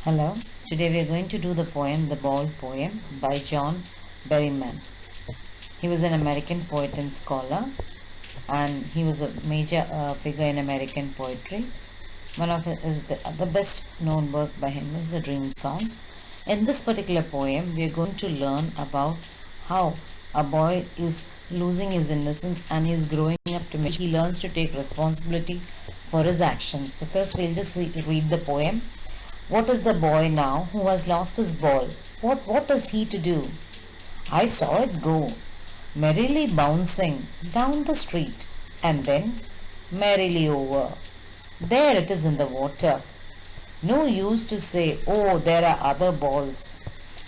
Hello, today we are going to do the poem The Ball Poem by John Berryman. He was an American poet and scholar, and he was a major figure in American poetry. One of the best known work by him is the Dream Songs. In this particular poem, we are going to learn about how a boy is losing his innocence and is growing up to he learns to take responsibility for his actions. So first we'll just read the poem. What is the boy now who has lost his ball? What is he to do? I saw it go, merrily bouncing down the street, and then merrily over. There it is in the water. No use to say, oh, there are other balls.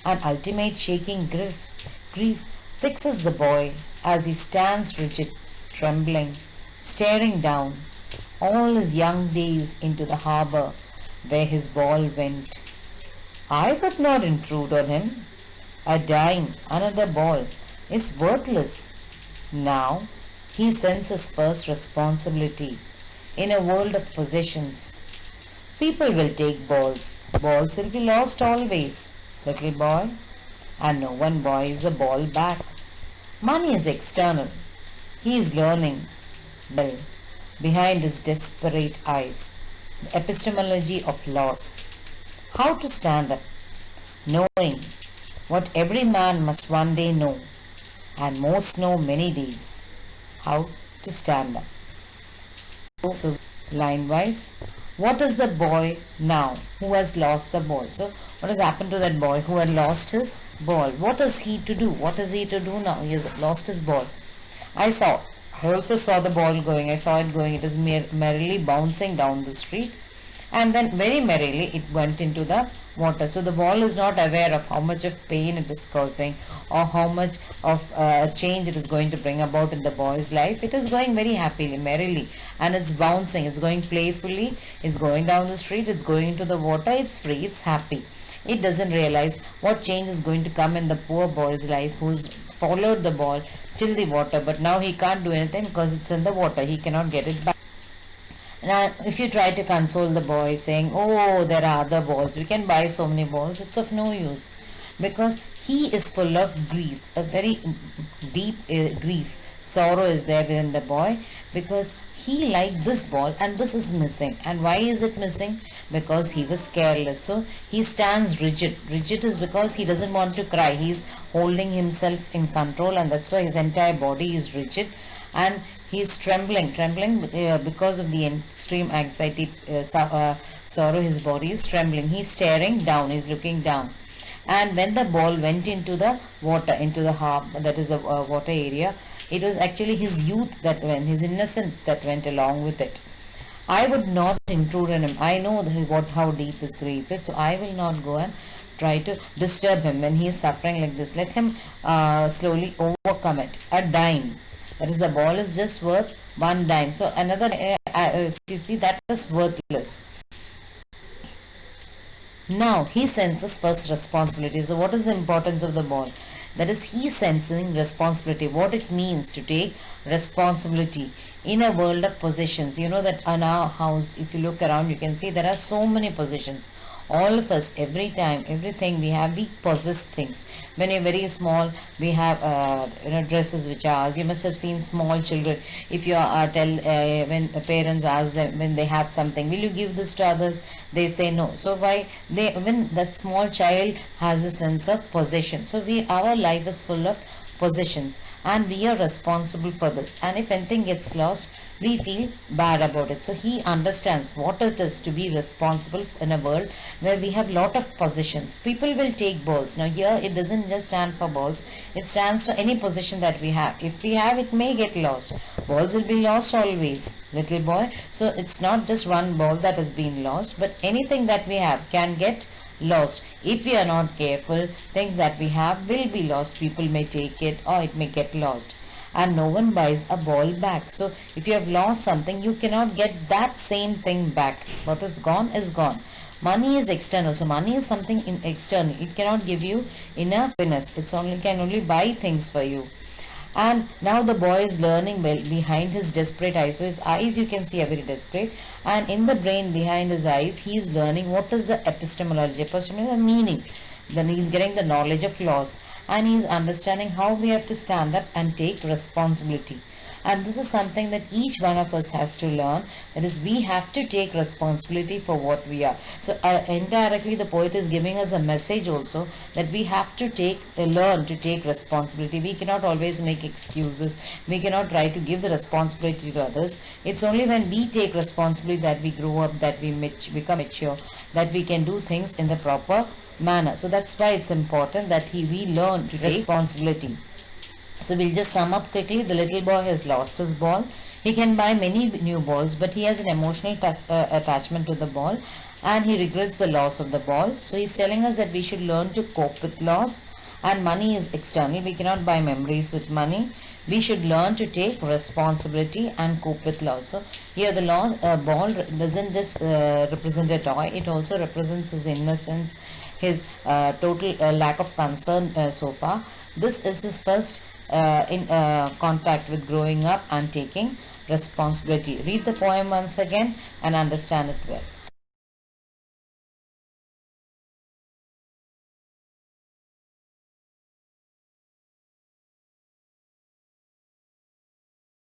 An ultimate shaking grief fixes the boy as he stands rigid, trembling, staring down all his young days into the harbor where his ball went. I would not intrude on him. A dime, another ball, is worthless. Now he senses first responsibility in a world of possessions. People will take balls. Balls will be lost always, little boy. And no one buys a ball back. Money is external. He is learning well behind his desperate eyes. The epistemology of loss. How to stand up, knowing what every man must one day know, and most know many days. How to stand up. So, line wise, what is the boy now who has lost the ball? So, what has happened to that boy who had lost his ball? What is he to do? What is he to do now? He has lost his ball. I also saw the ball going. I saw it going. It is merrily bouncing down the street, and then very merrily it went into the water. So the ball is not aware of how much of pain it is causing or how much of change it is going to bring about in the boy's life. It is going very happily, merrily, and it's bouncing. It's going playfully. It's going down the street. It's going into the water. It's free. It's happy. It doesn't realize what change is going to come in the poor boy's life who's followed the ball till the water, but now he can't do anything because it's in the water. He cannot get it back. Now, if you try to console the boy saying, oh, there are other balls, we can buy so many balls, it's of no use, because he is full of grief, a very deep grief. Sorrow is there within the boy because he liked this ball and this is missing. And why is it missing? Because he was careless. So he stands rigid. Rigid is because he doesn't want to cry. He's holding himself in control, and that's why his entire body is rigid. And he is trembling because of the extreme anxiety, sorrow. His body is trembling. He's staring down. He's looking down. And when the ball went into the water, into the harbor, that is the water area, it was actually his youth that went, his innocence that went along with it. I would not intrude on him. I know how deep his grief is, so I will not go and try to disturb him when he is suffering like this. Let him slowly overcome it. A dime. That is, the ball is just worth one dime. So another, if you see, that is worthless. Now he senses first responsibility. So what is the importance of the ball? That is, he sensing responsibility, what it means to take responsibility in a world of possessions. You know that in our house, if you look around, you can see there are so many possessions. All of us, every time, everything we have, we possess things. When you're very small, we have dresses which are ours. You must have seen small children. If you when parents ask them when they have something, will you give this to others? They say no. So when that small child has a sense of possession. So our life is full of possessions, and we are responsible for this. And if anything gets lost, we feel bad about it. So he understands what it is to be responsible in a world where we have lot of possessions. People will take balls. Now here it doesn't just stand for balls, it stands for any possession that we have. If we have, it may get lost. Balls will be lost always, little boy. So it's not just one ball that has been lost, but anything that we have can get lost. If we are not careful, things that we have will be lost. People may take it or it may get lost, and no one buys a ball back. So if you have lost something, you cannot get that same thing back. What is gone is gone. Money is external. So money is something external. It cannot give you inner happiness. It can only buy things for you. And now the boy is learning well behind his desperate eyes. So his eyes, you can see, are very desperate, and in the brain behind his eyes he is learning what is the epistemology. Epistemology, the meaning. Then he's getting the knowledge of laws, and he's understanding how we have to stand up and take responsibility. And this is something that each one of us has to learn, that is, we have to take responsibility for what we are. So indirectly the poet is giving us a message also, that we have to learn to take responsibility. We cannot always make excuses, we cannot try to give the responsibility to others. It's only when we take responsibility that we grow up, that we become mature, that we can do things in the proper manner. So that's why it's important that we learn to take responsibility. So we'll just sum up quickly. The little boy has lost his ball. He can buy many new balls, but he has an emotional attachment to the ball, and he regrets the loss of the ball. So he's telling us that we should learn to cope with loss, and money is external. We cannot buy memories with money. We should learn to take responsibility and cope with loss. So here the ball doesn't just represent a toy, it also represents his innocence, his total lack of concern so far. This is his first in contact with growing up and taking responsibility. Read the poem once again and understand it well.